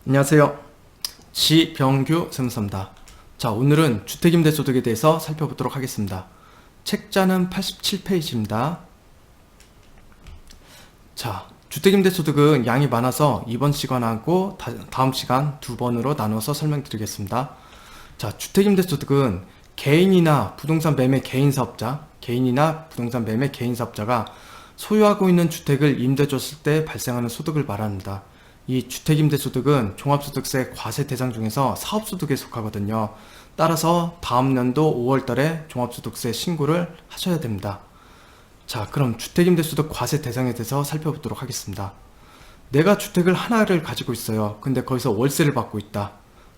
안녕하세요. 지병규 세무사입니다. 자, 오늘은 주택임대소득에 대해서 살펴보도록 하겠습니다. 책자는 87페이지입니다. 자, 주택임대소득은 양이 많아서 이번 시간하고 다음 시간 두 번으로 나눠서 설명드리겠습니다. 자, 주택임대소득은 개인이나 부동산 매매 개인사업자가 소유하고 있는 주택을 임대줬을 때 발생하는 소득을 말합니다. 이 주택임대소득은 종합소득세 과세 대상 중에서 사업소득에 속하거든요. 따라서 다음 년도 5월달에 종합소득세 신고를 하셔야 됩니다. 자, 그럼 주택임대소득 과세 대상에 대해서 살펴보도록 하겠습니다. 내가 주택을 하나를 가지고 있어요. 근데 거기서 월세를 받고 있다.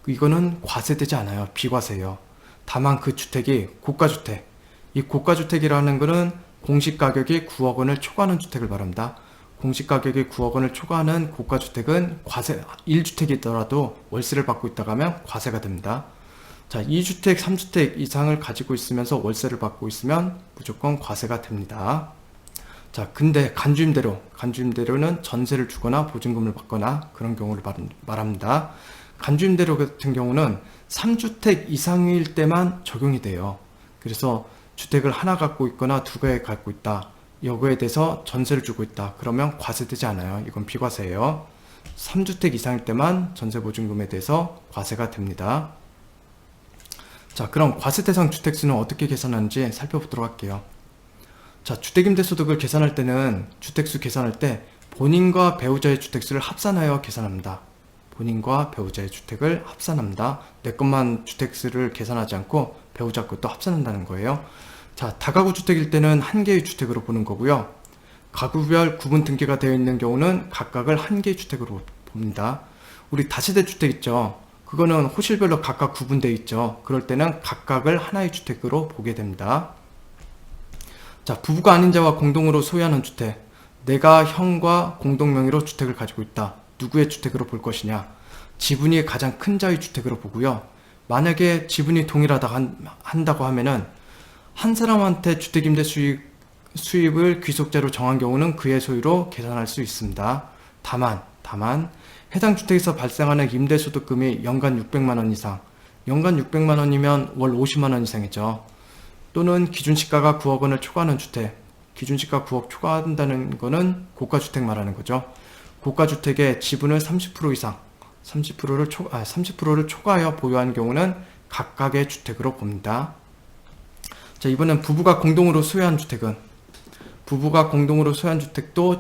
이거는 과세되지 않아요. 비과세예요. 다만 그 주택이 고가주택. 이 고가주택이라는 것은 공시가격이 9억 원을 초과하는 주택을 말합니다. 공시가격이 9억 원을 초과하는 고가주택은 과세, 1주택이더라도 월세를 받고 있다가 하면 과세가 됩니다. 자, 2주택, 3주택 이상을 가지고 있으면서 월세를 받고 있으면 무조건 과세가 됩니다. 자, 근데 간주임대료는 전세를 주거나 보증금을 받거나 그런 경우를 말합니다. 간주임대료 같은 경우는 3주택 이상일 때만 적용이 돼요. 그래서 주택을 하나 갖고 있거나 두 개 갖고 있다. 여거에 대해서 전세를 주고 있다. 그러면 과세되지 않아요. 이건 비과세예요. 3주택 이상일 때만 전세보증금에 대해서 과세가 됩니다. 자, 그럼 과세 대상 주택수는 어떻게 계산하는지 살펴보도록 할게요. 자, 주택임대소득을 계산할 때는 주택수 계산할 때 본인과 배우자의 주택수를 합산하여 계산합니다. 본인과 배우자의 주택을 합산합니다. 내 것만 주택수를 계산하지 않고 배우자 것도 합산한다는 거예요. 자, 다가구 주택일 때는 한 개의 주택으로 보는 거고요. 가구별 구분 등기가 되어 있는 경우는 각각을 한 개의 주택으로 봅니다. 우리 다세대 주택 있죠. 그거는 호실별로 각각 구분되어 있죠. 그럴 때는 각각을 하나의 주택으로 보게 됩니다. 자, 부부가 아닌 자와 공동으로 소유하는 주택. 내가 형과 공동명의로 주택을 가지고 있다. 누구의 주택으로 볼 것이냐? 지분이 가장 큰 자의 주택으로 보고요. 만약에 지분이 한다고 하면은 한 사람한테 주택임대 수입을 귀속자로 정한 경우는 그의 소유로 계산할 수 있습니다. 다만 해당 주택에서 발생하는 임대소득금이 연간 600만원 이상, 연간 600만원이면 월 50만원 이상이죠. 또는 기준시가가 9억 원을 초과하는 주택, 기준시가 9억 초과한다는 거는 고가주택 말하는 거죠. 고가주택의 지분을 30% 이상, 30%를 초과하여 보유한 경우는 각각의 주택으로 봅니다. 자, 이번엔 부부가 공동으로 소유한 주택도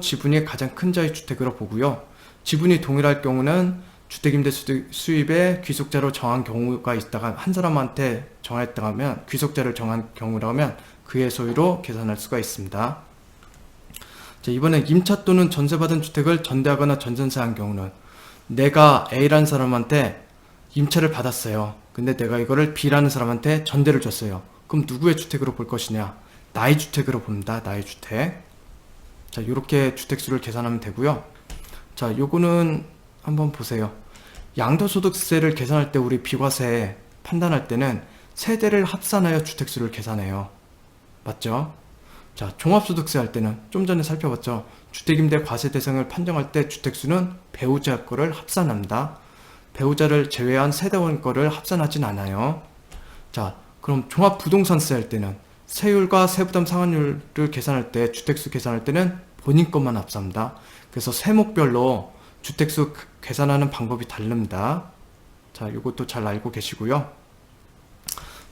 지분이 가장 큰 자의 주택으로 보고요. 지분이 동일할 경우는 주택임대 수입의 귀속자로 정한 경우가 있다가 한 사람한테 정했다면 귀속자를 정한 경우라면 그의 소유로 계산할 수가 있습니다. 자, 이번엔 임차 또는 전세받은 주택을 전대하거나 전전세한 경우는 내가 A라는 사람한테 임차를 받았어요. 근데 내가 이거를 B라는 사람한테 전대를 줬어요. 그럼 누구의 주택으로 볼 것이냐? 나의 주택으로 봅니다. 나의 주택. 자, 이렇게 주택수를 계산하면 되고요. 자, 요거는 한번 보세요. 양도소득세를 계산할 때 우리 비과세 판단할 때는 세대를 합산하여 주택수를 계산해요. 맞죠? 자, 종합소득세 할 때는 좀 전에 살펴봤죠. 주택임대 과세 대상을 판정할 때 주택수는 배우자 거를 합산합니다. 배우자를 제외한 세대원 거를 합산하진 않아요. 자, 그럼 종합부동산세 할 때는 세율과 세부담 상환율을 계산할 때 주택수 계산할 때는 본인 것만 합산합니다. 그래서 세목별로 주택수 계산하는 방법이 다릅니다. 자, 이것도 잘 알고 계시고요.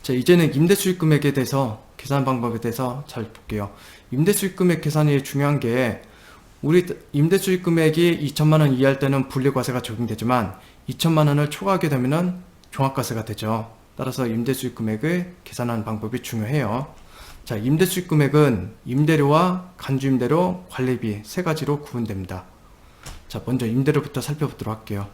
자, 이제는 임대수익금액에 대해서 계산 방법에 대해서 잘 볼게요. 임대수익금액 계산이 중요한 게 우리 임대수익금액이 2천만 원 이하일 때는 분리과세가 적용되지만 2천만 원을 초과하게 되면은 종합과세가 되죠. 따라서 임대수익금액을 계산하는 방법이 중요해요. 자, 임대수익금액은 임대료와 간주임대료, 관리비 세 가지로 구분됩니다. 자, 먼저 임대료부터 살펴보도록 할게요.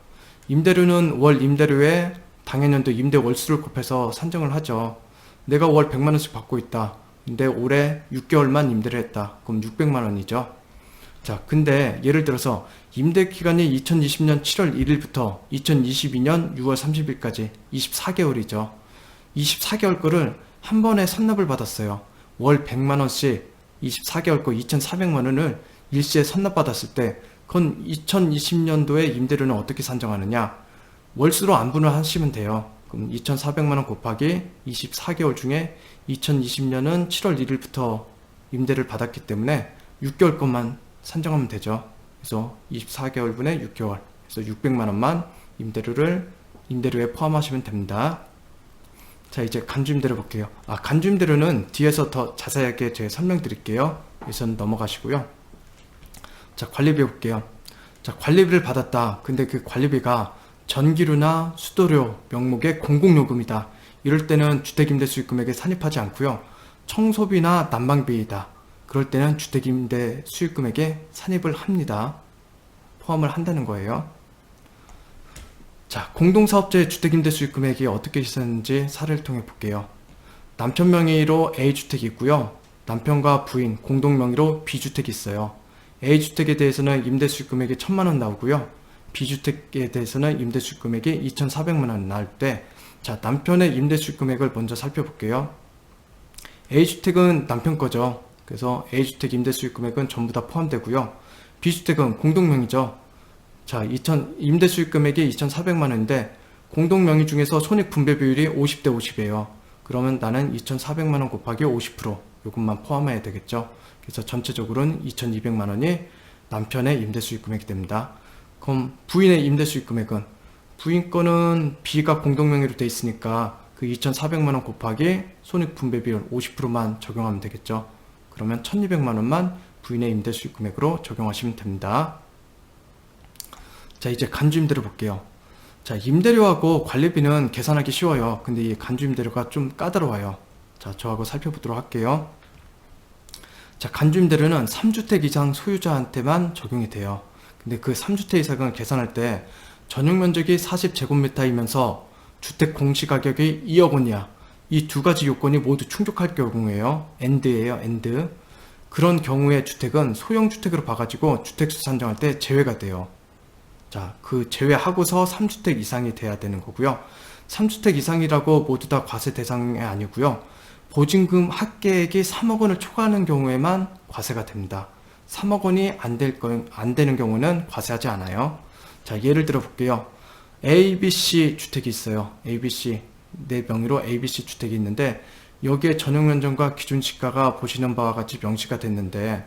임대료는 월 임대료에 당해년도 임대 월수를 곱해서 산정을 하죠. 내가 월 100만 원씩 받고 있다. 근데 올해 6개월만 임대를 했다. 그럼 600만 원이죠. 자, 근데 예를 들어서 임대 기간이 2020년 7월 1일부터 2022년 6월 30일까지 24개월이죠. 24개월 거를 한 번에 선납을 받았어요. 월 100만 원씩 24개월 거 2,400만 원을 일시에 선납받았을 때 그건 2020년도에 임대료는 어떻게 산정하느냐? 월수로 안분을 하시면 돼요. 그럼 2,400만원 곱하기 24개월 중에 2020년은 7월 1일부터 임대를 받았기 때문에 6개월 것만 산정하면 되죠. 그래서 24개월분의 6개월, 그래서 600만원만 임대료에 포함하시면 됩니다. 자, 이제 간주임대료 볼게요. 간주임대료는 뒤에서 더 자세하게 제가 설명드릴게요. 우선 넘어가시고요. 자, 관리비 볼게요. 자, 관리비를 받았다. 근데 그 관리비가 전기료나 수도료 명목의 공공요금이다. 이럴 때는 주택임대 수익금액에 산입하지 않고요. 청소비나 난방비이다. 그럴 때는 주택임대 수익금액에 산입을 합니다. 포함을 한다는 거예요. 자, 공동사업자의 주택임대 수익금액이 어떻게 있었는지 사례를 통해 볼게요. 남편 명의로 A주택이 있고요. 남편과 부인 공동 명의로 B주택이 있어요. A주택에 대해서는 임대 수익금액이 1,000만원 나오고요. B주택에 대해서는 임대 수익금액이 2,400만원 나올 때, 자, 남편의 임대 수익금액을 먼저 살펴볼게요. A주택은 남편 거죠. 그래서 A주택 임대 수익금액은 전부 다 포함되고요. B주택은 공동명의죠. 자, 임대 수익금액이 2,400만원인데 공동명의 중에서 손익분배 비율이 50대 50이에요. 그러면 나는 2,400만원 곱하기 50% 요것만 포함해야 되겠죠. 그래서 전체적으로는 2,200만원이 남편의 임대 수익금액이 됩니다. 그럼 부인의 임대 수익금액은, 부인 거는 B가 공동명의로 돼 있으니까 그 2,400만원 곱하기 손익분배 비율 50%만 적용하면 되겠죠. 그러면 1,200만원만 부인의 임대 수익금액으로 적용하시면 됩니다. 자, 이제 간주임대료 볼게요. 자, 임대료하고 관리비는 계산하기 쉬워요. 근데 이 간주임대료가 좀 까다로워요. 자, 저하고 살펴보도록 할게요. 자, 간주임대료는 3주택 이상 소유자한테만 적용이 돼요. 근데 그 3주택 이상을 계산할 때 전용면적이 40제곱미터이면서 주택 공시가격이 2억 원이야. 이 두 가지 요건이 모두 충족할 경우에요. AND예요, AND. 그런 경우에 주택은 소형주택으로 봐가지고 주택수 산정할 때 제외가 돼요. 자, 그 제외하고서 3주택 이상이 돼야 되는 거고요. 3주택 이상이라고 모두 다 과세 대상이 아니고요. 보증금 합계액이 3억 원을 초과하는 경우에만 과세가 됩니다. 3억 원이 안 되는 경우는 과세하지 않아요. 자, 예를 들어 볼게요. ABC 주택이 있어요. ABC, 내 명의로 ABC 주택이 있는데 여기에 전용면적과 기준시가가 보시는 바와 같이 명시가 됐는데,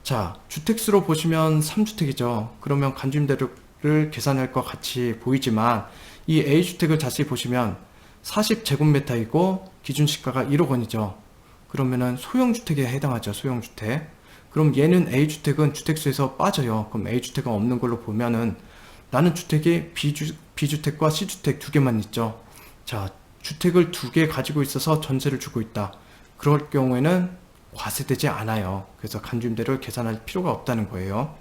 자, 주택수로 보시면 3주택이죠. 그러면 간주임대료를 계산할 것 같이 보이지만 이 A주택을 자세히 보시면 40제곱미터이고 기준시가가 1억 원이죠. 그러면은 소형주택에 해당하죠. 소형주택. 그럼 얘는 A주택은 주택수에서 빠져요. 그럼 A주택은 없는 걸로 보면은 나는 주택이 B주택과 C주택 두 개만 있죠. 자, 주택을 두 개 가지고 있어서 전세를 주고 있다. 그럴 경우에는 과세되지 않아요. 그래서 간주임대료를 계산할 필요가 없다는 거예요.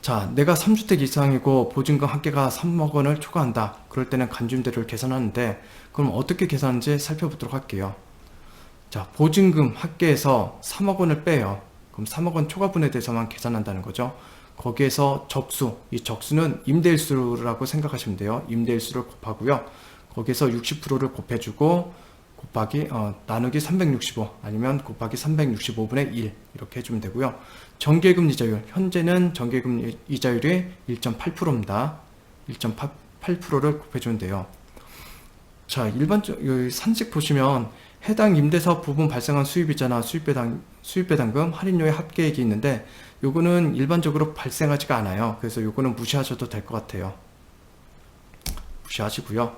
자, 내가 3주택 이상이고 보증금 합계가 3억 원을 초과한다. 그럴 때는 간주임대료를 계산하는데, 그럼 어떻게 계산하는지 살펴보도록 할게요. 자, 보증금 합계에서 3억 원을 빼요. 그럼 3억 원 초과분에 대해서만 계산한다는 거죠. 거기에서 적수, 이 적수는 임대일수라고 생각하시면 돼요. 임대일수를 곱하고요. 거기에서 60%를 곱해주고 곱하기 나누기 365 아니면 곱하기 365분의 1 이렇게 해주면 되고요. 정기예금 이자율, 현재는 정기예금 이자율이 1.8%입니다. 1.8%를 곱해주면 돼요. 자, 일반적으로 산식 보시면 해당 임대사업 부분 발생한 수입이자나 수입배당금, 할인료의 합계액이 있는데 요거는 일반적으로 발생하지가 않아요. 그래서 요거는 무시하셔도 될 것 같아요. 무시하시고요.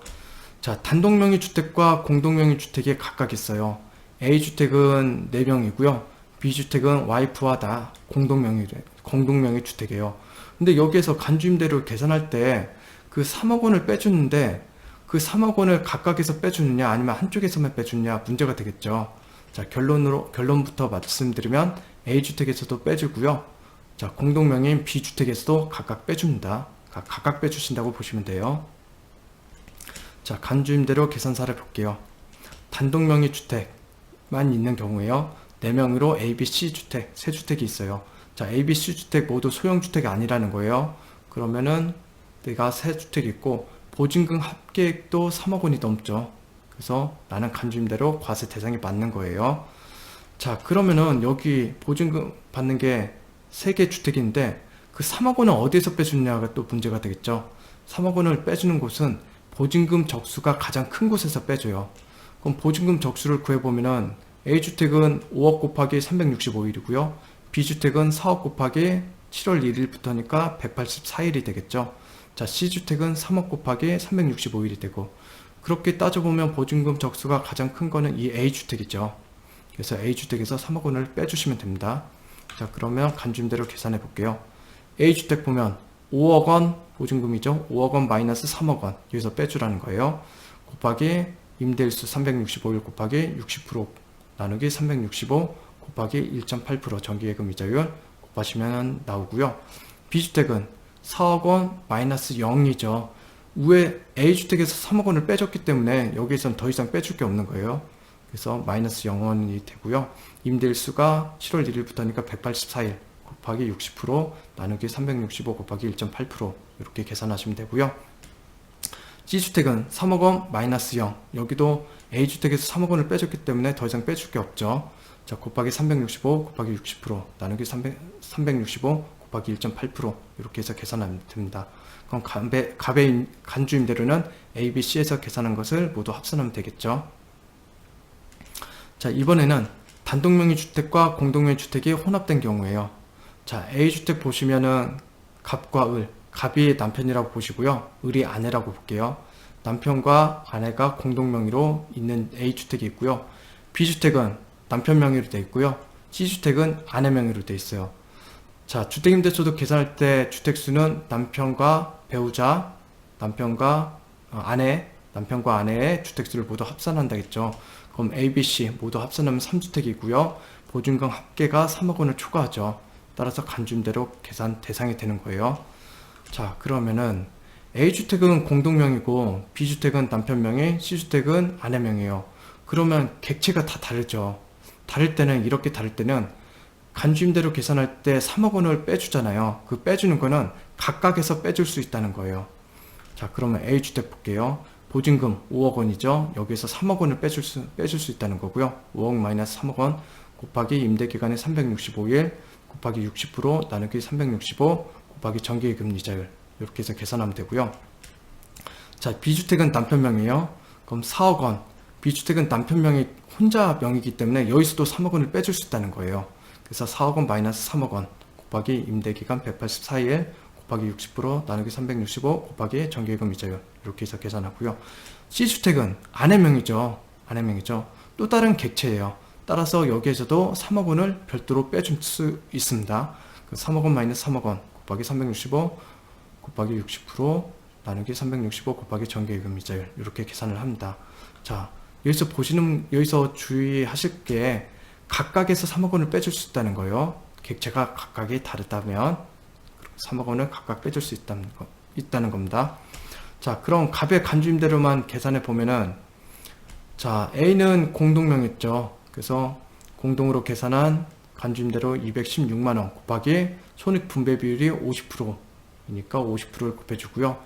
자, 단독명의 주택과 공동명의 주택이 각각 있어요. A주택은 4명이고요. B주택은 와이프와 다 공동명의 주택이에요. 근데 여기에서 간주임대료 계산할 때 그 3억 원을 빼주는데 그 3억 원을 각각에서 빼주느냐 아니면 한쪽에서만 빼주느냐 문제가 되겠죠. 자, 결론부터 말씀드리면 A주택에서도 빼주고요. 자, 공동명의인 B주택에서도 각각 빼줍니다. 각각 빼주신다고 보시면 돼요. 자, 간주임대료 계산사를 볼게요. 단독명의 주택만 있는 경우에요. 4명으로 A, B, C 주택, 3주택이 있어요. 자, A, B, C 주택 모두 소형주택이 아니라는 거예요. 그러면은 내가 3주택 있고 보증금 합계액도 3억 원이 넘죠. 그래서 나는 간주임대로 과세 대상이 맞는 거예요. 자, 그러면은 여기 보증금 받는 게 3개 주택인데 그 3억 원은 어디에서 빼주느냐가 또 문제가 되겠죠. 3억 원을 빼주는 곳은 보증금 적수가 가장 큰 곳에서 빼줘요. 그럼 보증금 적수를 구해보면은 A주택은 5억 곱하기 365일이고요. B주택은 4억 곱하기 7월 1일부터니까 184일이 되겠죠. 자, C주택은 3억 곱하기 365일이 되고, 그렇게 따져보면 보증금 적수가 가장 큰 거는 이 A주택이죠. 그래서 A주택에서 3억 원을 빼주시면 됩니다. 자, 그러면 간주임대로 계산해 볼게요. A주택 보면 5억 원 보증금이죠. 5억 원 마이너스 3억 원 여기서 빼주라는 거예요. 곱하기 임대일수 365일 곱하기 60% 나누기 365 곱하기 1.8% 정기예금 이자율 곱하시면 나오고요. B주택은 4억 원 마이너스 0이죠. 위에 A주택에서 3억 원을 빼줬기 때문에 여기에선 더 이상 빼줄 게 없는 거예요. 그래서 마이너스 0원이 되고요. 임대일수가 7월 1일부터니까 184일 곱하기 60% 나누기 365 곱하기 1.8% 이렇게 계산하시면 되고요. C주택은 3억 원 마이너스 0, 여기도 A주택에서 3억 원을 빼줬기 때문에 더 이상 빼줄 게 없죠. 자, 곱하기 365 곱하기 60% 나누기 365 곱하기 1.8% 이렇게 해서 계산하면 됩니다. 그럼 간주임대료는 A, B, C에서 계산한 것을 모두 합산하면 되겠죠. 자, 이번에는 단독명의 주택과 공동명의 주택이 혼합된 경우에요. 자, A주택 보시면은 갑과 을, 갑이 남편이라고 보시고요. 을이 아내라고 볼게요. 남편과 아내가 공동명의로 있는 A주택이 있고요. B주택은 남편 명의로 되어 있고요. C주택은 아내 명의로 되어 있어요. 자, 주택임대소득 계산할 때 주택수는 남편과 배우자, 남편과 아내의 주택수를 모두 합산한다겠죠. 그럼 A, B, C 모두 합산하면 3주택이고요. 보증금 합계가 3억 원을 초과하죠. 따라서 간주임대로 계산 대상이 되는 거예요. 자, 그러면은 A주택은 공동명의고 B주택은 남편명의, C주택은 아내명이에요. 그러면 객체가 다 다르죠. 이렇게 다를 때는 간주임대로 계산할 때 3억 원을 빼주잖아요. 그 빼주는 거는 각각에서 빼줄 수 있다는 거예요. 자, 그러면 A주택 볼게요. 보증금 5억 원이죠. 여기에서 3억 원을 빼줄 수 있다는 거고요. 5억 마이너스 3억 원 곱하기 임대기간의 365일 곱하기 60% 나누기 365 곱하기 정기예금 이자율 이렇게 해서 계산하면 되고요. 자, B주택은 남편 명이에요. 그럼 4억 원. B주택은 남편 명이 혼자 명이기 때문에 여기서도 3억 원을 빼줄 수 있다는 거예요. 그래서 4억 원 마이너스 3억 원 곱하기 임대기간 184일 곱하기 60% 나누기 365 곱하기 정기예금 이자율 이렇게 해서 계산하고요. C주택은 아내 명이죠. 또 다른 객체예요. 따라서 여기에서도 3억 원을 별도로 빼줄 수 있습니다. 3억 원 마이너스 3억 원 곱하기 365 곱하기 60% 나누기 365 곱하기 정기예금 이자율 이렇게 계산을 합니다. 자, 여기서 주의하실 게 각각에서 3억 원을 빼줄 수 있다는 거예요. 객체가 각각이 다르다면 3억 원을 각각 빼줄 수 있다는 겁니다. 자, 그럼 갑의 간주임대로만 계산해 보면은, 자, A는 공동명의죠. 그래서 공동으로 계산한 간주임대로 216만원 곱하기 손익분배 비율이 50%이니까 50%를 곱해주고요.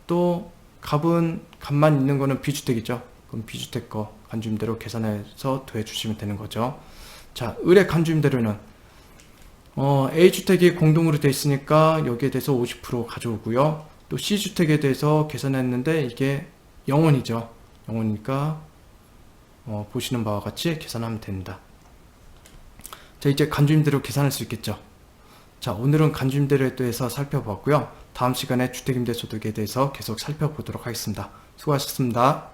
또 갑만 있는 거는 B주택이죠. 그럼 B주택 거 간주임대로 계산해서 더해주시면 되는 거죠. 자, 을의 간주임대로는 A주택이 공동으로 되어 있으니까 여기에 대해서 50% 가져오고요. 또 C주택에 대해서 계산했는데 이게 0원이죠. 0원이니까 보시는 바와 같이 계산하면 됩니다. 자, 이제 간주임대로 계산할 수 있겠죠. 자, 오늘은 간주임대로에 대해서 살펴보았고요. 다음 시간에 주택임대소득에 대해서 계속 살펴보도록 하겠습니다. 수고하셨습니다.